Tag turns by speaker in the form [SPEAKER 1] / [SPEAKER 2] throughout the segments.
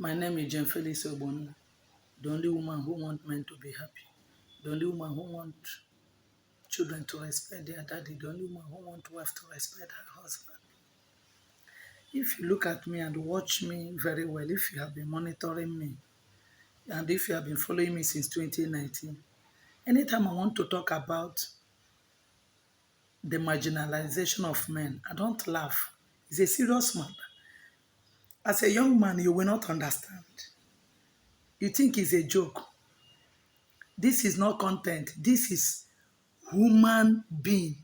[SPEAKER 1] My name is Jane Felix Obonu, the only woman who wants men to be happy, the only woman who wants children to respect their daddy, the only woman who wants wife to respect her husband. If you look at me and watch me very well, if you have been monitoring me, and if you have been following me since 2019, anytime I want to talk about the marginalization of men, I don't laugh. It's a serious matter. As a young man, you will not understand. You think it's a joke. This is not content. This is human being.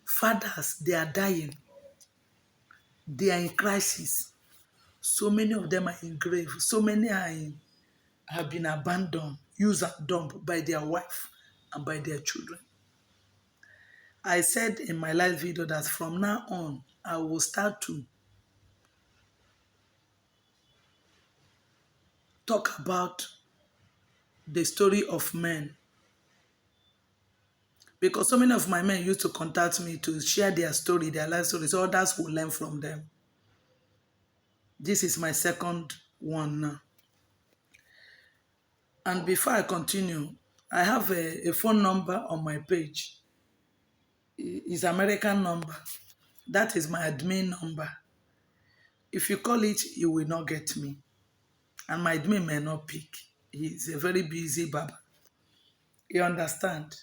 [SPEAKER 1] Fathers, they are dying. They are in crisis. So many of them are in grave. So many have been abandoned, used and dumped by their wife and by their children. I said in my last video that from now on, I will start to talk about the story of men. Because so many of my men used to contact me to share their story, their life stories, so others will learn from them. This is my second one now. And before I continue, I have a phone number on my page. It's American number. That is my admin number. If you call it, you will not get me. And my admin may not pick. He's a very busy baba. You understand?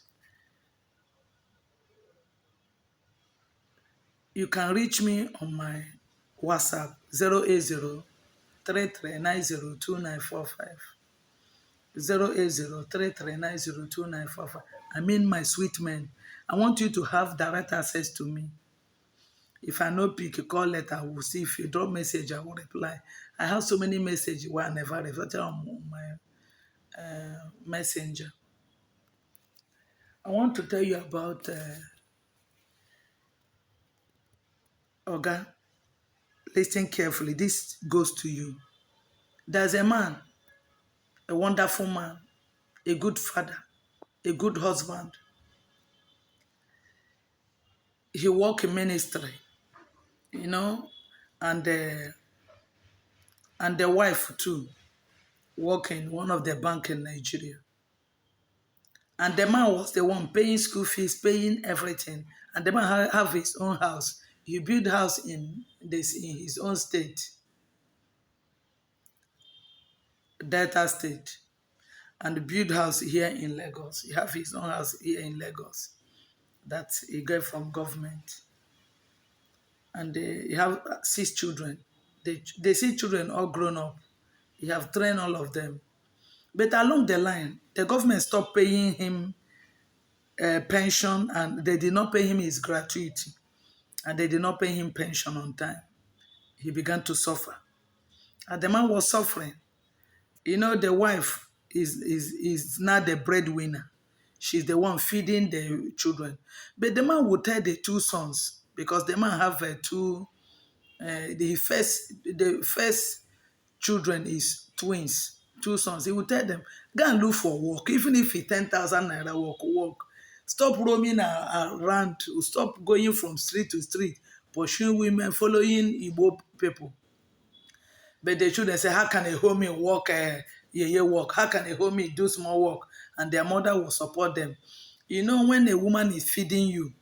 [SPEAKER 1] You can reach me on my WhatsApp 080 33902945. 08033902945. I mean my sweet men. I want you to have direct access to me. If I no pick a call letter, I will see. If you drop message, I will reply. I have so many messages where I never reflect on my messenger. I want to tell you about Oga. Listen carefully. This goes to you. There's a man, a wonderful man, a good father, a good husband. He work in ministry, you know, and the wife too, work in one of the bank in Nigeria. And the man was the one paying school fees, paying everything. And the man have his own house. He built house in his own state, Delta State, and build house here in Lagos. He have his own house here in Lagos that he got from government. And he have 6 children. They see children all grown up. He have trained all of them. But along the line, the government stopped paying him pension, and they did not pay him his gratuity, and they did not pay him pension on time. He began to suffer. And the man was suffering. You know, the wife is not the breadwinner. She's the one feeding the children. But the man would tell the 2 sons, because the man have the first children is twins, 2 sons. He would tell them, go and look for work, even if it's 10,000 naira work. Stop roaming around, stop going from street to street, pursuing women, following Igbo people. But the children say, how can a homie work, work? How can a homie do small work? And their mother will support them. You know, when a woman is feeding you,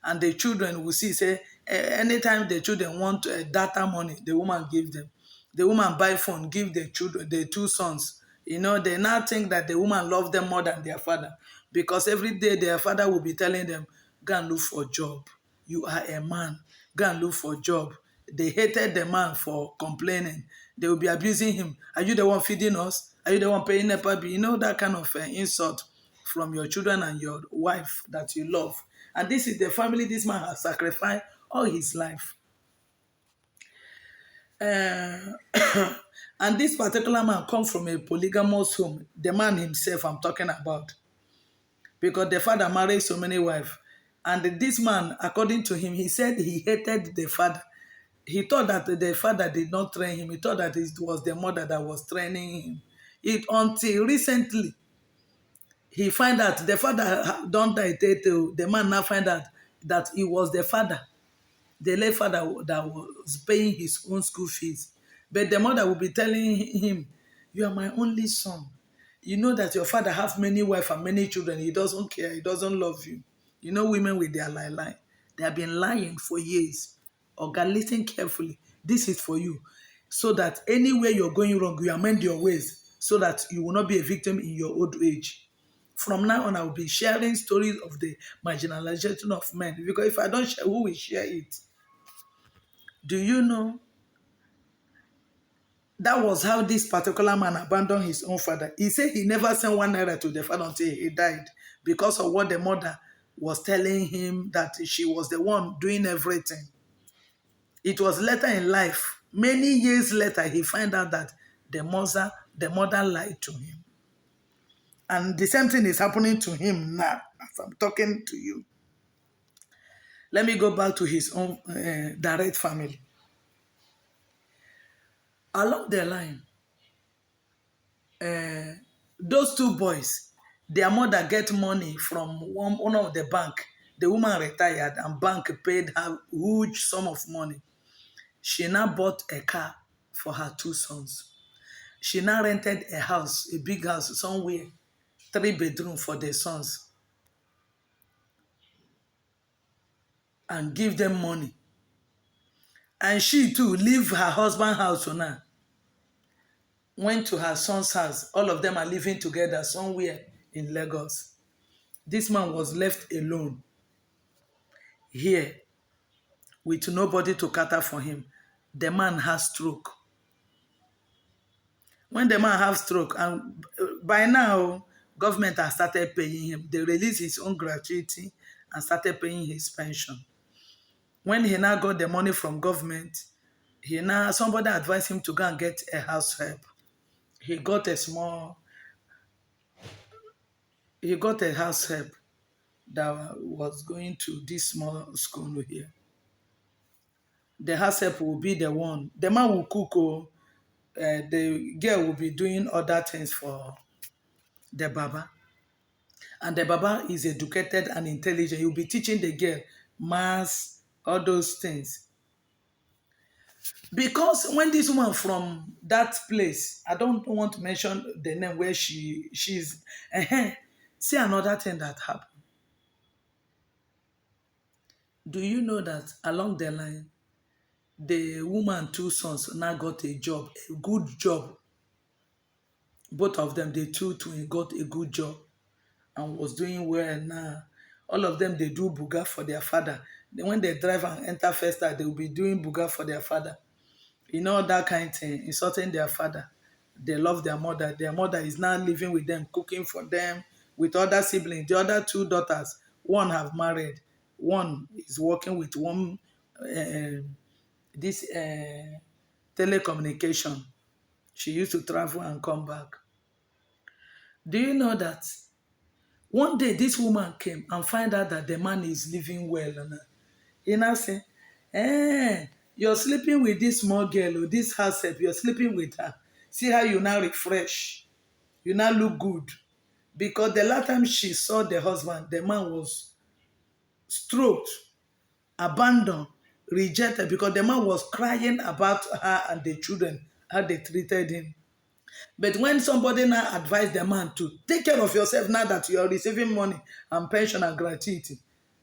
[SPEAKER 1] and the children will see, say, anytime the children want data money, the woman give them. The woman buy phone, give the children, the 2 sons. You know, they now think that the woman loves them more than their father. Because every day their father will be telling them, go and look for a job. You are a man. Go and look for a job. They hated the man for complaining. They will be abusing him. Are you the one feeding us? Are you the one paying NEPA bill? You know, that kind of insult from your children and your wife that you love. And this is the family this man has sacrificed all his life. And this particular man comes from a polygamous home. The man himself I'm talking about. Because the father married so many wives. And this man, according to him, he said he hated the father. He thought that the father did not train him. He thought that it was the mother that was training him. Until recently, he find out the father don't die. The man now find out that it was the father, the late father, that was paying his own school fees. But the mother will be telling him, you are my only son. You know that your father has many wives and many children. He doesn't care. He doesn't love you. You know women with their lie. They have been lying for years. Oga, listen carefully. This is for you. So that anywhere you're going wrong, you amend your ways so that you will not be a victim in your old age. From now on, I will be sharing stories of the marginalization of men. Because if I don't share, who will share it? Do you know that was how this particular man abandoned his own father? He said he never sent 1 naira to the father until he died because of what the mother was telling him, that she was the one doing everything. It was later in life, many years later, he found out that the mother lied to him. And the same thing is happening to him now as I'm talking to you. Let me go back to his own direct family. Along the line, those two boys, their mother get money from one of the bank. The woman retired and bank paid her huge sum of money. She now bought a car for her two sons. She now rented a house, a big house somewhere, 3 bedroom for the sons, and give them money. And she too leave her husband's house now. Went to her son's house. All of them are living together somewhere in Lagos. This man was left alone here with nobody to cater for him. The man has stroke. When the man has stroke, and by now, government has started paying him. They released his own gratuity and started paying his pension. When he now got the money from government, somebody advised him to go and get a house help. He got a house help that was going to this small school here. The house help will be the one. The man will cook, the girl will be doing other things for the baba. And the baba is educated and intelligent. He'll be teaching the girl maths, all those things. Because when this woman from that place, I don't want to mention the name where she's, see another thing that happened. Do you know that along the line, the woman two sons now got a job, a good job. Both of them, the two twins, got a good job and was doing well now. All of them, they do buga for their father. Then when they drive and enter Festa, they will be doing buga for their father. You know, that kind of thing, insulting their father. They love their mother. Their mother is now living with them, cooking for them, with other siblings. The other two daughters, one have married. One is working with one, this telecommunication. She used to travel and come back. Do you know that one day this woman came and find out that the man is living well? And he now say, you're sleeping with this small girl or this house help, you're sleeping with her. See how you now refresh. You now look good. Because the last time she saw the husband, the man was stroked, abandoned, rejected, because the man was crying about her and the children, how they treated him. But when somebody now advised the man to take care of yourself now that you are receiving money and pension and gratuity,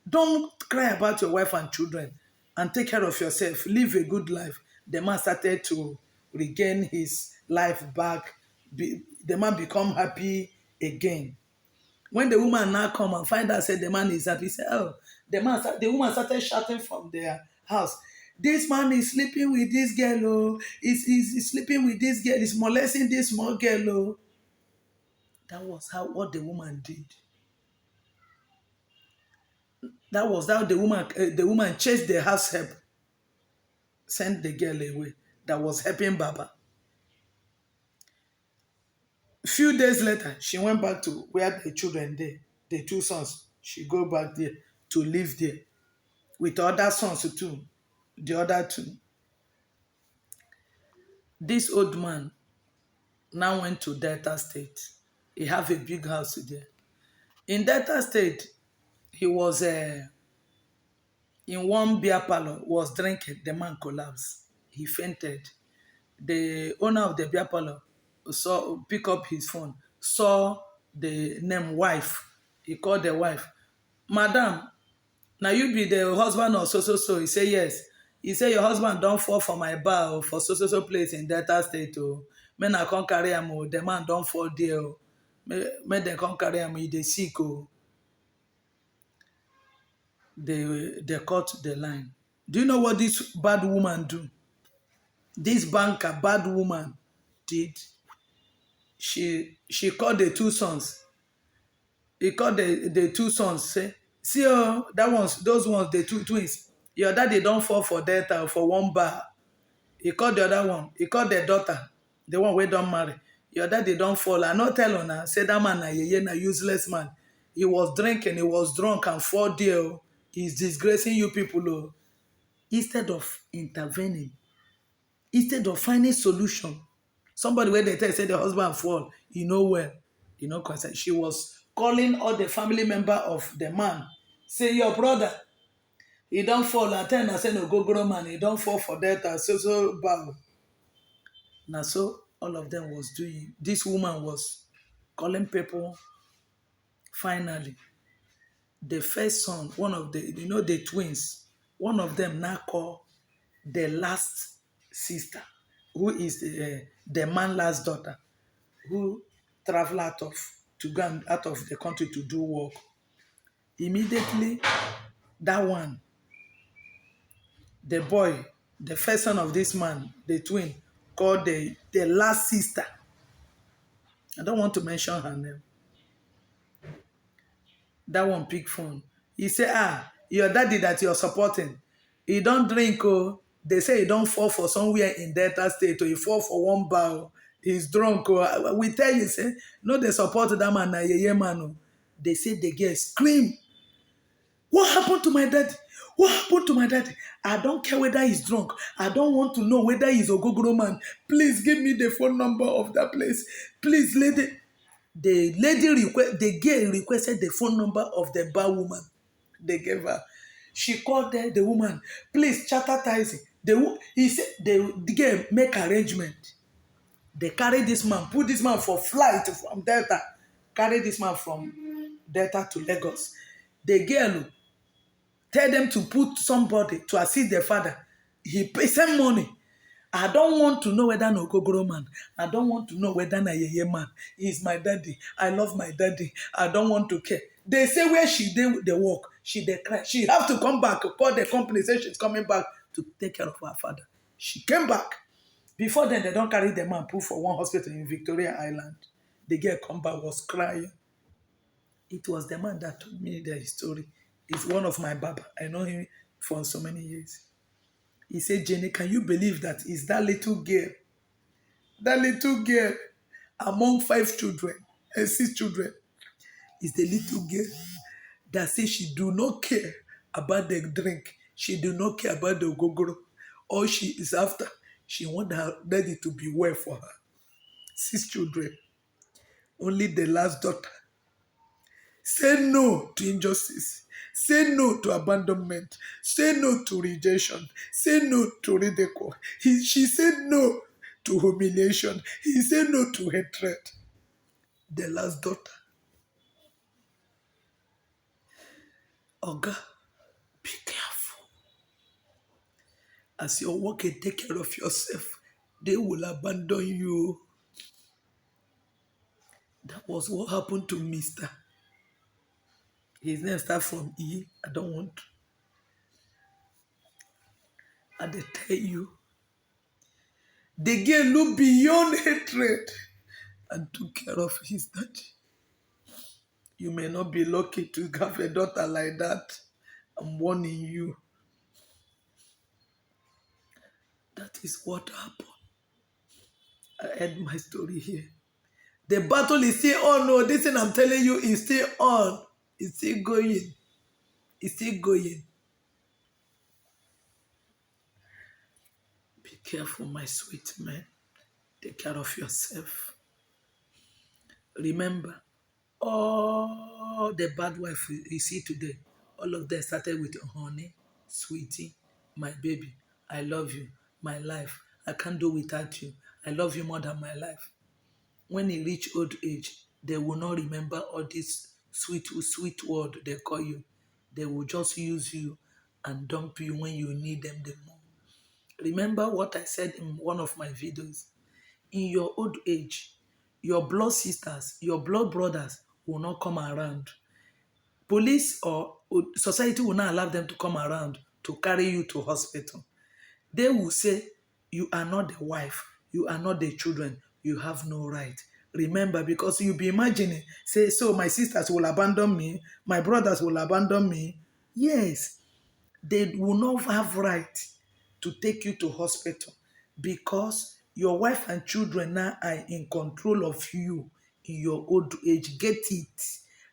[SPEAKER 1] don't cry about your wife and children and take care of yourself. Live a good life. The man started to regain his life back. The man become happy again. When the woman now come and find out, said the man is happy, he said, oh, the woman started shouting from their house. This man is sleeping with this girl, oh. He's sleeping with this girl, he's molesting this small girl, oh. That was what the woman did. That was how the woman chased the house help, sent the girl away that was helping Baba. A few days later, she went back to where the children there, the two sons. She go back there to live there with other sons too, the other two. This old man now went to Delta State. He have a big house there. In Delta State, he was in one beer parlor, was drinking. The man collapsed. He fainted. the owner of the beer parlor saw pick up his phone, saw the name wife. He called the wife, Madam, now you be the husband of so so so. He say yes. He say your husband don't fall for my bar or for so so so place in Delta State. Oh, men I can't carry him. Oh, the man don't fall there. Oh, men they can't carry him. He dey sick. Oh, they cut the line. Do you know what this bad woman do? This banker, bad woman, did. She called the two sons. He called the two sons. Say, see, oh, those ones, the two twins. Your daddy don't fall for Delta for one bar. He called the other one. He called the daughter, the one we don't marry. Your daddy don't fall. I not tell her. Say that man na useless man. He was drinking, he was drunk and fall there. Oh. He's disgracing you people. Oh. Instead of intervening, instead of finding solution, somebody where they tell say the husband fall, well, concern. She was calling all the family member of the man. Say your brother, he don't fall. I tell I say no go man, he don't fall for that. So bad. Now so all of them was doing. This woman was calling people. Finally, the first son, one of the twins, one of them now call the last sister, who is the man last daughter, who travel out of the country to do work. Immediately, that one, the boy, the first son of this man, the twin, called the last sister. I don't want to mention her name. That one pick phone. He say, your daddy that you're supporting, he don't drink. Oh, they say he don't fall for somewhere in Delta State. Or he fall for one bar. Oh. He's drunk. Oh. We tell you, say, no, they support that man. Man. Oh. They say the girl scream. What happened to my daddy? What happened to my daddy? I don't care whether he's drunk. I don't want to know whether he's a gogoro man. Please give me the phone number of that place. Please, lady. The girl requested the phone number of the bar woman. They gave her. She called the woman. Please, charter taxi. He said the girl make arrangement. They carry this man, put this man for flight from Delta. Carry this man from Delta to Lagos. The girl tell them to put somebody to assist their father. He pay some money. I don't want to know whether no Gogoro man. I don't want to know whether na Yeye man. He's my daddy. I love my daddy. I don't want to care. They say where she did the work, she dey cry. She have to come back, call the company, say she's coming back to take care of her father. She came back. Before then, they don't carry the man put for one hospital in Victoria Island. The girl come back, was crying. It was the man that told me the story. He's one of my baba. I know him for so many years. He said, Jenny, can you believe that is that little girl among 5 children and 6 children is the little girl that says she do not care about the drink. She do not care about the gogoro. All she is after, she want her daddy to be well for her. 6 children. Only the last daughter. Say no to injustice. Say no to abandonment. Say no to rejection. Say no to ridicule. She said no to humiliation. He said no to hatred. The last daughter. Oga, be careful. As you're working, take care of yourself. They will abandon you. That was what happened to Mr. His name starts from E. I don't want to. I tell you. The girl looked beyond hatred and took care of his daddy. You may not be lucky to have a daughter like that. I'm warning you. That is what happened. I end my story here. The battle is still on. No, this thing I'm telling you is still on. It's still going. It's still going. Be careful, my sweet man. Take care of yourself. Remember, all the bad wife you see today, all of them started with honey, sweetie, my baby, I love you, my life. I can't do without you. I love you more than my life. When he reach old age, they will not remember all this sweet, sweet word they call you. They will just use you and dump you when you need them the most. Remember what I said in one of my videos. In your old age, your blood sisters, your blood brothers will not come around. Police or society will not allow them to come around to carry you to hospital. They will say, you are not the wife, you are not the children, you have no right. Remember, because you'll be imagining, say, so my sisters will abandon me, my brothers will abandon me. Yes, they will not have right to take you to hospital because your wife and children now are in control of you in your old age. Get it?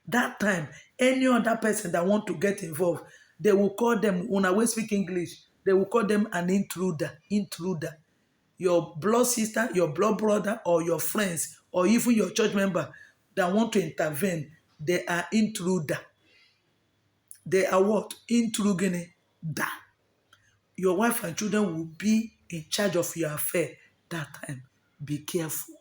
[SPEAKER 1] That time, any other person that want to get involved, they will call them, when I will speak English, they will call them an intruder. Your blood sister, your blood brother, or your friends, or even your church member that want to intervene, they are intruder. They are what? Intruder. Your wife and children will be in charge of your affair that time. Be careful.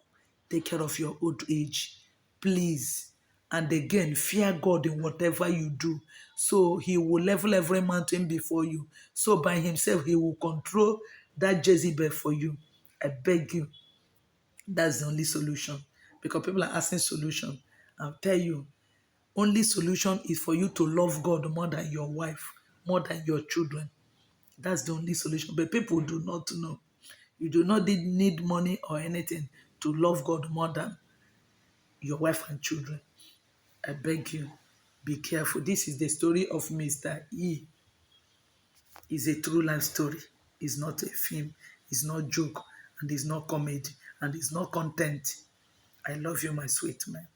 [SPEAKER 1] Take care of your old age. Please. And again, fear God in whatever you do. So he will level every mountain before you. So by himself, he will control that Jezebel for you. I beg you. That's the only solution. Because people are asking solution. I'll tell you, only solution is for you to love God more than your wife, more than your children. That's the only solution. But people do not know. You do not need money or anything to love God more than your wife and children. I beg you, be careful. This is the story of Mr. E. It's a true life story. It's not a film. It's not joke. And it's not comedy. And it's not content. I love you, my sweet man.